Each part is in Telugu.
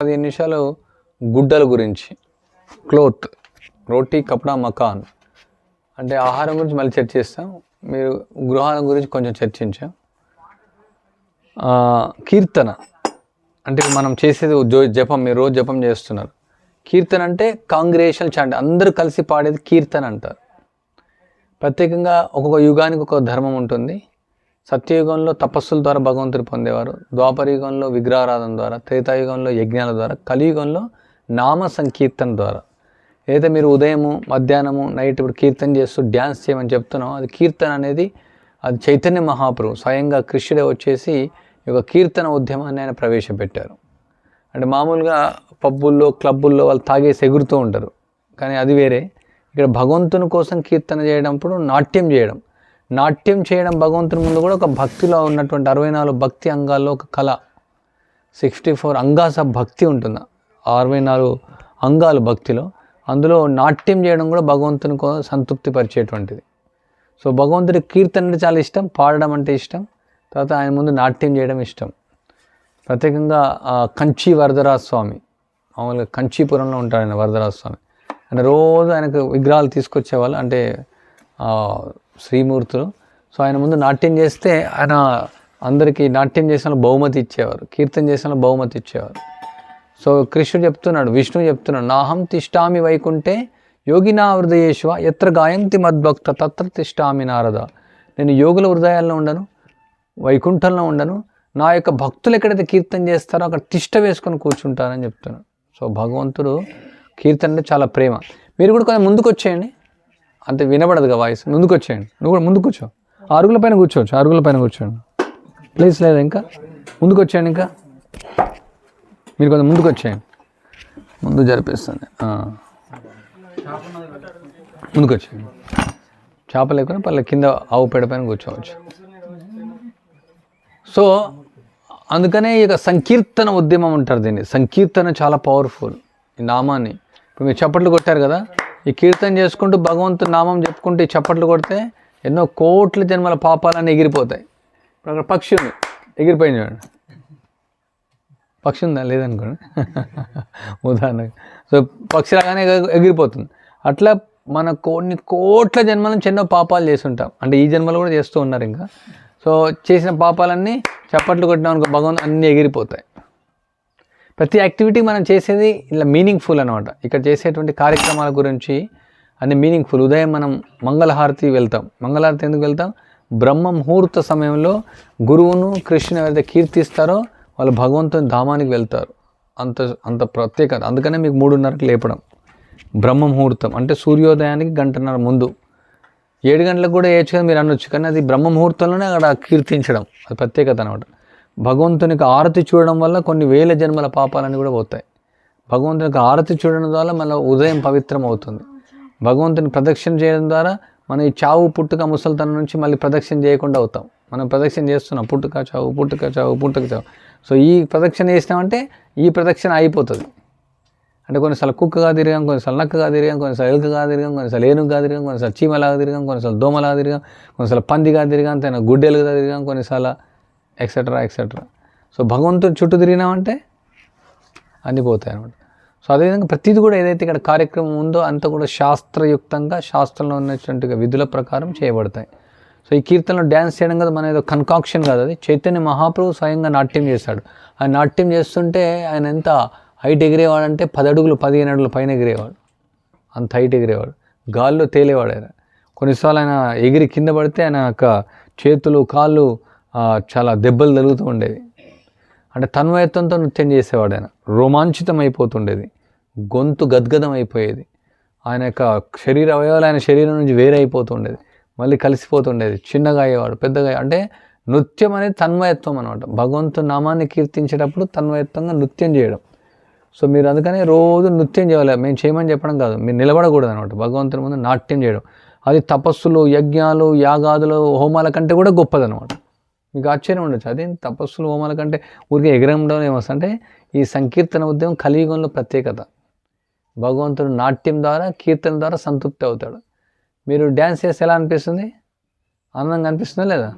15 నిమిషాలు గుడ్డల గురించి, క్లోత్, రోటీ కప్డా మకాన్ అంటే ఆహారం గురించి మళ్ళీ చర్చిస్తాం. మీరు గృహాల గురించి కొంచెం చర్చించాం. కీర్తన అంటే మనం చేసేది జపం, మీరు రోజు జపం చేస్తున్నారు. కీర్తన అంటే కాంగ్రిగేషన్ చాంట్, అందరూ కలిసి పాడేది కీర్తన అంటారు. ప్రత్యేకంగా ఒక్కొక్క యుగానికి ఒక ధర్మం ఉంటుంది. సత్యయుగంలో తపస్సుల ద్వారా భగవంతుడు పొందేవారు, ద్వాపరయుగంలో విగ్రహారాధన ద్వారా, త్రేతాయుగంలో యజ్ఞాల ద్వారా, కలియుగంలో నామ సంకీర్తన ద్వారా. ఏదైతే మీరు ఉదయము, మధ్యాహ్నము, నైట్ ఇప్పుడు కీర్తన చేస్తూ డ్యాన్స్ చేయమని చెప్తున్నాం, అది కీర్తన అనేది అది చైతన్య మహాప్రభు స్వయంగా కృష్ణుడే వచ్చేసి ఈ యొక్క కీర్తన ఉద్యమాన్ని ఆయన ప్రవేశపెట్టారు. అంటే మామూలుగా పబ్బుల్లో, క్లబ్బుల్లో వాళ్ళు తాగేసి ఎగురుతూ ఉంటారు, కానీ అది వేరే. ఇక్కడ భగవంతుని కోసం కీర్తన చేయడంప్పుడు నాట్యం చేయడం భగవంతుని ముందు కూడా ఒక భక్తిలో ఉన్నటువంటి 64 భక్తి అంగాల్లో ఒక కళ, 64 అంగాస్ ఆఫ్ భక్తి ఉంటుంది. 64 అంగాలు భక్తిలో, అందులో నాట్యం చేయడం కూడా భగవంతుని సంతృప్తి పరిచేటువంటిది. సో భగవంతుడి కీర్తన అంటే చాలా ఇష్టం, పాడడం అంటే ఇష్టం, తర్వాత ఆయన ముందు నాట్యం చేయడం ఇష్టం. ప్రత్యేకంగా కంచి వరదరాజ స్వామి, మామూలుగా కంచీపురంలో ఉంటాడు ఆయన వరదరాజ స్వామి. అంటే రోజు ఆయనకు విగ్రహాలు తీసుకొచ్చేవాళ్ళు, అంటే శ్రీమూర్తులు. సో ఆయన ముందు నాట్యం చేస్తే ఆయన అందరికీ నాట్యం చేసిన బహుమతి ఇచ్చేవారు, కీర్తన చేసిన బహుమతి ఇచ్చేవారు. సో కృష్ణుడు చెప్తున్నాడు, విష్ణువు చెప్తున్నాడు, నాహం తిష్టామి వైకుంఠే యోగినా హృదయేశ్వ ఎత్ర గాయంతి మద్భక్త తత్ర తిష్టామి నారద. నేను యోగుల హృదయాల్లో ఉండను, వైకుంఠంలో ఉండను, నా యొక్క భక్తులు ఎక్కడైతే కీర్తన చేస్తారో అక్కడ తిష్ట వేసుకొని కూర్చుంటారని చెప్తున్నాను. సో భగవంతుడు కీర్తన అంటే చాలా ప్రేమ. మీరు కూడా కొంచెం ముందుకు వచ్చేయండి, అంతే వినబడదుగా వాయిస్. ముందుకు వచ్చేయండి, నువ్వు కూడా ముందుకు కూర్చో, అరుగుల పైన కూర్చోవచ్చు, అరుగుల పైన కూర్చోండి, ప్లీజ్. లేదా ఇంకా ముందుకు వచ్చేయండి, ఇంకా మీరు కొంచెం ముందుకు వచ్చేయండి, ముందు జరిపిస్తుంది. ముందుకు వచ్చేయండి, చేప లేకుండా పల్లె కింద ఆవు పేడ పైన కూర్చోవచ్చు. సో అందుకనే ఇక సంకీర్తన ఉద్యమం ఉంటారు దీన్ని. సంకీర్తన చాలా పవర్ఫుల్. ఈ నామాన్ని ఇప్పుడు మీరు చప్పట్లు కొట్టారు కదా, ఈ కీర్తన చేసుకుంటూ భగవంతుని నామం చెప్పుకుంటూ ఈ చప్పట్లు కొడితే ఎన్నో కోట్ల జన్మల పాపాలన్నీ ఎగిరిపోతాయి. ఇప్పుడు అక్కడ పక్షి ఉంది, ఎగిరిపోయింది చూడండి. పక్షి ఉందా లేదనుకోండి ఉదాహరణకు. సో పక్షి రాగానే ఎగిరిపోతుంది. అట్లా మన కొన్ని కోట్ల జన్మల నుంచి ఎన్నో పాపాలు చేస్తుంటాం, అంటే ఈ జన్మలు కూడా చేస్తూ ఉన్నారు ఇంకా. సో చేసిన పాపాలన్నీ చప్పట్లు కొట్టినాం అనుకో, భగవంతుడు అన్నీ ఎగిరిపోతాయి. ప్రతి యాక్టివిటీ మనం చేసేది ఇలా మీనింగ్ఫుల్ అనమాట. ఇక్కడ చేసేటువంటి కార్యక్రమాల గురించి అన్ని మీనింగ్ఫుల్. ఉదయం మనం మంగళహారతి వెళ్తాం. మంగళహారతి ఎందుకు వెళ్తాం? బ్రహ్మ ముహూర్త సమయంలో గురువును కృష్ణుని ఎవరైతే కీర్తిస్తారో వాళ్ళు భగవంతుని ధామానికి వెళ్తారు. అంత ప్రత్యేకత. అందుకనే మీకు 3:30కి లేపడం. బ్రహ్మ ముహూర్తం అంటే సూర్యోదయానికి 1:30 ముందు. 7 గంటలకు కూడా వేయచ్చు కదా మీరు అనొచ్చు, కానీ అది బ్రహ్మ ముహూర్తంలోనే అక్కడ కీర్తించడం, అది ప్రత్యేకత అనమాట. భగవంతునికి ఆరతి చూడడం వల్ల కొన్ని వేల జన్మల పాపాలన్నీ కూడా పోతాయి. భగవంతునికి ఆరతి చూడడం ద్వారా మన ఉదయం పవిత్రం అవుతుంది. భగవంతుని ప్రదక్షిణ చేయడం ద్వారా మనం ఈ చావు పుట్టుక ముసలితనం నుంచి మళ్ళీ ప్రదక్షిణ చేయకుండా అవుతాం. మనం ప్రదక్షిణ చేస్తున్నాం, పుట్టుక చావు పుట్టుక చావు పుట్టుక చావు. సో ఈ ప్రదక్షిణ చేసినామంటే ఈ ప్రదక్షిణ అయిపోతుంది. అంటే కొన్నిసార్లు కుక్కగా తిరిగాం, కొన్నిసార్లు నక్కగా తిరిగాం, కొన్నిసార్లు ఎలుకగా తిరిగాం, కొన్నిసార్లు ఏనుగుగా తిరిగాం, కొన్నిసార్లు చీమలాగా తిరిగాం, కొన్నిసార్లు దోమలాగా తిరిగాం, కొన్నిసార్లు పందిగా తిరిగాం, తన గుడ్డెలుగా తిరిగాం, కొన్నిసార్లు ఎక్సెట్రా ఎక్సెట్రా. సో భగవంతుని చుట్టూ తిరిగినామంటే అన్నీ పోతాయి అనమాట. సో అదేవిధంగా ప్రతిదీ కూడా ఏదైతే ఇక్కడ కార్యక్రమం ఉందో అంతా కూడా శాస్త్రయుక్తంగా, శాస్త్రంలో ఉన్నటువంటి విధుల ప్రకారం చేయబడతాయి. సో ఈ కీర్తనలో డ్యాన్స్ చేయడం కదా మన ఏదో కన్కాక్షన్ కాదు, అది చైతన్య మహాప్రభు స్వయంగా నాట్యం చేశాడు. ఆయన నాట్యం చేస్తుంటే ఆయన ఎంత హైట్ ఎగిరేవాడంటే 10 అడుగులు 15 అడుగులు పైన ఎగిరేవాడు, అంత హైట్ ఎగిరేవాడు. గాల్లో తేలేవాడు ఆయన. కొన్నిసార్లు ఆయన ఎగిరి కింద పడితే ఆయన యొక్క చేతులు కాళ్ళు చాలా దెబ్బలు తగులుతూ ఉండేవి. అంటే తన్మయత్వంతో నృత్యం చేసేవాడు ఆయన. రోమాంచితం అయిపోతుండేది, గొంతు గద్గదం అయిపోయేది. ఆయన యొక్క శరీర అవయవాలు ఆయన శరీరం నుంచి వేరే అయిపోతుండేది, మళ్ళీ కలిసిపోతుండేది. చిన్నగా అయ్యేవాడు, పెద్దగా. అంటే నృత్యం అనేది తన్మయత్వం అనమాట. భగవంతుని నామాన్ని కీర్తించేటప్పుడు తన్మయత్వంగా నృత్యం చేయడం. సో మీరు అందుకనే రోజు నృత్యం చేయాలి. మేము చేయమని చెప్పడం కాదు, మీరు నిలబడకూడదు అనమాట. భగవంతుని ముందు నాట్యం చేయడం అది తపస్సులు, యజ్ఞాలు, యాగాదులు, హోమాల కంటే కూడా గొప్పదనమాట. మీకు ఆశ్చర్యం ఉండొచ్చు, అదే తపస్సులు, హోమాల కంటే ఊరికే ఎగరడం ఏమొస్తుంది అంటే ఈ సంకీర్తన ఉద్యమం కలియుగంలో ప్రత్యేకత. భగవంతుడు నాట్యం ద్వారా, కీర్తన ద్వారా సంతృప్తి అవుతాడు. మీరు డ్యాన్స్ చేస్తే ఎలా అనిపిస్తుంది? ఆనందంగా అనిపిస్తుందా లేదా?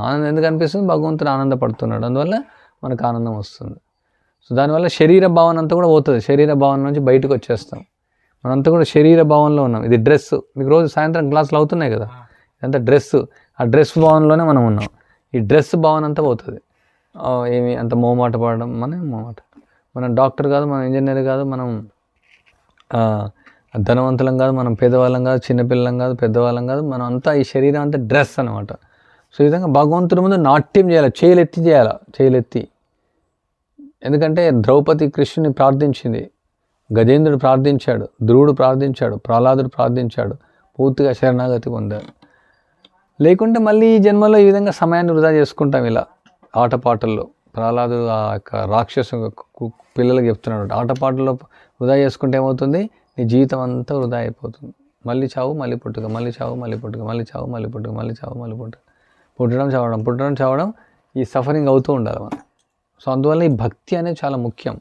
ఆనందం ఎందుకు అనిపిస్తుంది? భగవంతుడు ఆనందపడుతున్నాడు, అందువల్ల మనకు ఆనందం వస్తుంది. సో దానివల్ల శరీర భావన అంతా కూడా పోతుంది, శరీర భావన నుంచి బయటకు వచ్చేస్తాం. మనంతా కూడా శరీర భావనలో ఉన్నాం. ఇది డ్రెస్, మీకు రోజు సాయంత్రం క్లాసులు అవుతున్నాయి కదా, ఇదంతా డ్రెస్, ఆ డ్రెస్ భావనలోనే మనం ఉన్నాం. ఈ డ్రెస్ భావన అంతా పోతుంది. ఏమి అంత మోమాట పడడం, మనం డాక్టర్ కాదు, మనం ఇంజనీర్ కాదు, మనం ధనవంతులం కాదు, మనం పేదవాళ్ళం కాదు, చిన్నపిల్లలం కాదు, పెద్దవాళ్ళం కాదు, మనం అంతా ఈ శరీరం అంతా డ్రెస్ అనమాట. సో ఈ విధంగా భగవంతుడి ముందు నాట్యం చేయాలి, చేయలెత్తి చేయాలి, చేయలెత్తి. ఎందుకంటే ద్రౌపది కృష్ణుని ప్రార్థించింది, గజేంద్రుడు ప్రార్థించాడు, ధ్రువుడు ప్రార్థించాడు, ప్రహ్లాదుడు ప్రార్థించాడు, పూర్తిగా శరణాగతి పొందారు. లేకుంటే మళ్ళీ ఈ జన్మలో ఈ విధంగా సమయాన్ని వృధా చేసుకుంటాం ఇలా ఆటపాటల్లో. ప్రహ్లాదుడు ఆ యొక్క రాక్షసు పిల్లలకు చెప్తున్నాడు, ఆటపాటల్లో వృధా చేసుకుంటే ఏమవుతుంది, నీ జీవితం అంతా వృధా అయిపోతుంది. మళ్ళీ చావు మళ్ళీ పుట్టుక, మళ్ళీ చావు మళ్ళీ పుట్టుక, మళ్ళీ చావు మళ్ళీ పుట్టుక, మళ్ళీ చావు మళ్ళీ పుట్టుక, పుట్టడం చావడం ఈ సఫరింగ్ అవుతూ ఉండాలి మనం. సో అందువల్ల ఈ భక్తి అనేది చాలా ముఖ్యం.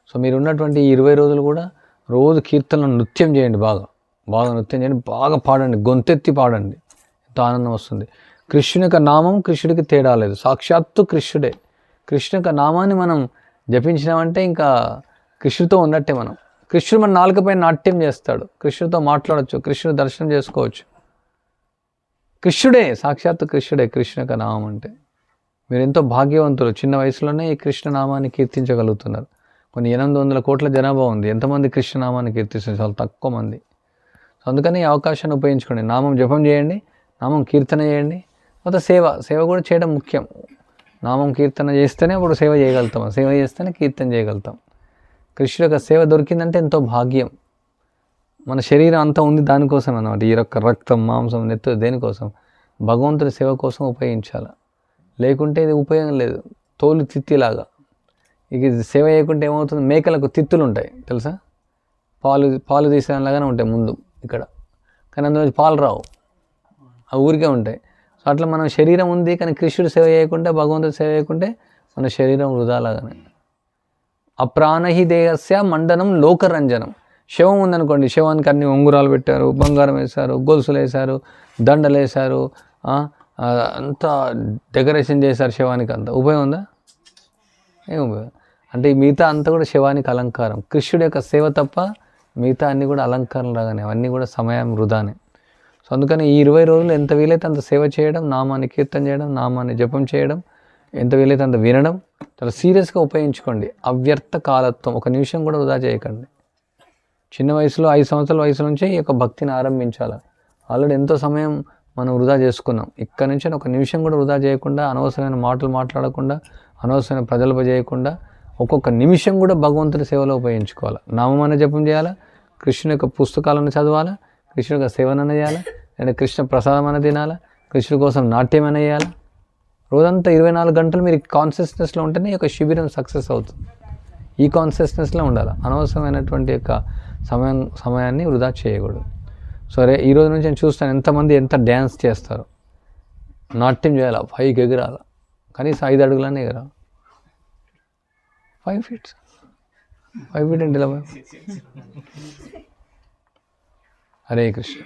సో మీరు ఉన్నటువంటి ఈ 20 రోజులు కూడా రోజు కీర్తనలు నృత్యం చేయండి, బాగా నృత్యం చేయండి, బాగా పాడండి, గొంతెత్తి పాడండి, ఎంతో ఆనందం వస్తుంది. కృష్ణుని యొక్క నామం కృష్ణుడికి తేడా లేదు, సాక్షాత్తు కృష్ణుడే. కృష్ణు యొక్క నామాన్ని మనం జపించినామంటే ఇంకా కృష్ణుడితో ఉన్నట్టే. కృష్ణుడు మన నాలుకపై నాట్యం చేస్తాడు, కృష్ణుడితో మాట్లాడచ్చు, కృష్ణుడు దర్శనం చేసుకోవచ్చు. కృష్ణుడే, సాక్షాత్తు కృష్ణుడే కృష్ణ యొక్క నామం అంటే. మీరు ఎంతో భాగ్యవంతులు, చిన్న వయసులోనే ఈ కృష్ణనామాన్ని కీర్తించగలుగుతున్నారు. కొన్ని 800 కోట్ల జనాభా ఉంది, ఎంతమంది కృష్ణనామాన్ని కీర్తిస్తున్నారు? చాలా తక్కువ మంది. సో అందుకని ఈ అవకాశాన్ని ఉపయోగించుకోండి, నామం జపం చేయండి, నామం కీర్తన చేయండి. తర్వాత సేవ కూడా చేయడం ముఖ్యం. నామం కీర్తన చేస్తేనే అప్పుడు సేవ చేయగలుగుతాం, సేవ చేస్తేనే కీర్తన చేయగలుగుతాం. కృష్ణుడి యొక్క సేవ దొరికిందంటే ఎంతో భాగ్యం. మన శరీరం అంతా ఉంది దానికోసం అన్నమాట, ఈ యొక్క రక్తం మాంసం నెత్తు దేనికోసం? భగవంతుడి సేవ కోసం ఉపయోగించాలి. లేకుంటే ఇది ఉపయోగం లేదు, తోలు తిత్తిలాగా. ఇక సేవ చేయకుంటే ఏమవుతుంది, మేకలకు తిత్తులు ఉంటాయి తెలుసా, పాలు తీసేలాగానే ఉంటాయి ముందు ఇక్కడ, కానీ అందులో పాలు రావు, ఆ ఊరికే ఉంటాయి. సో అట్లా మనం శరీరం ఉంది కానీ కృష్ణుడు సేవ చేయకుంటే, భగవంతుడి సేవ చేయకుంటే మన శరీరం వృధాలాగానే. అప్రాణహి దేహస్య మండనం లోకరంజనం. శవం ఉందనుకోండి, శవానికి అన్ని ఉంగురాలు పెట్టారు, బంగారం వేశారు, గొలుసులు వేశారు, దండలు వేశారు, అంతా డెకరేషన్ చేశారు, శవానికి అంతా ఉపయోగం ఉందా? ఏం ఉపయోగం? అంటే మిగతా అంతా కూడా శవానికి అలంకారం. కృష్ణుడి యొక్క సేవ తప్ప మిగతా అన్నీ కూడా అలంకారం లాగానే, అవన్నీ కూడా సమయం వృధానే. సో అందుకని ఈ 20 రోజులు ఎంత వీలైతే అంత సేవ చేయడం, నామాన్ని కీర్తన చేయడం, నామాన్ని జపం చేయడం, ఎంత వీలైతే అంత వినడం, చాలా సీరియస్గా ఉపయోగించుకోండి. అవ్యర్థ కాలత్వం, ఒక నిమిషం కూడా వృధా చేయకండి. చిన్న వయసులో 5 సంవత్సరాల వయసు నుంచే ఈ యొక్క భక్తిని ఆరంభించాలి. ఆల్రెడీ ఎంతో సమయం మనం వృధా చేసుకున్నాం. ఇక్కడ నుంచి ఒక నిమిషం కూడా వృధా చేయకుండా, అనవసరమైన మాటలు మాట్లాడకుండా, అనవసరమైన ప్రజలు చేయకుండా, ఒక్కొక్క నిమిషం కూడా భగవంతుడి సేవలో ఉపయోగించుకోవాలి. నామమైన జపం చేయాలా, కృష్ణుని యొక్క పుస్తకాలను చదవాలా, కృష్ణుని యొక్క సేవనైనా చేయాలా, లేదా కృష్ణ ప్రసాదం అయినా తినాలా, కృష్ణుడి కోసం నాట్యమైనా చేయాలా. రోజంతా 24 గంటలు మీరు కాన్షియస్నెస్లో ఉంటేనే ఈ యొక్క శిబిరం సక్సెస్ అవుతుంది. ఈ కాన్షియస్నెస్లో ఉండాలి, అనవసరమైనటువంటి యొక్క సమయాన్ని వృధా చేయకూడదు. సరే, ఈరోజు నుంచి నేను చూస్తాను ఎంతమంది ఎంత డ్యాన్స్ చేస్తారు, నాట్యం చేయాలా, 5 ఎగరాల, కనీసం 5 అడుగులనే ఎగరాలి. 5 feet అంటే ఇలా. హరే కృష్ణ.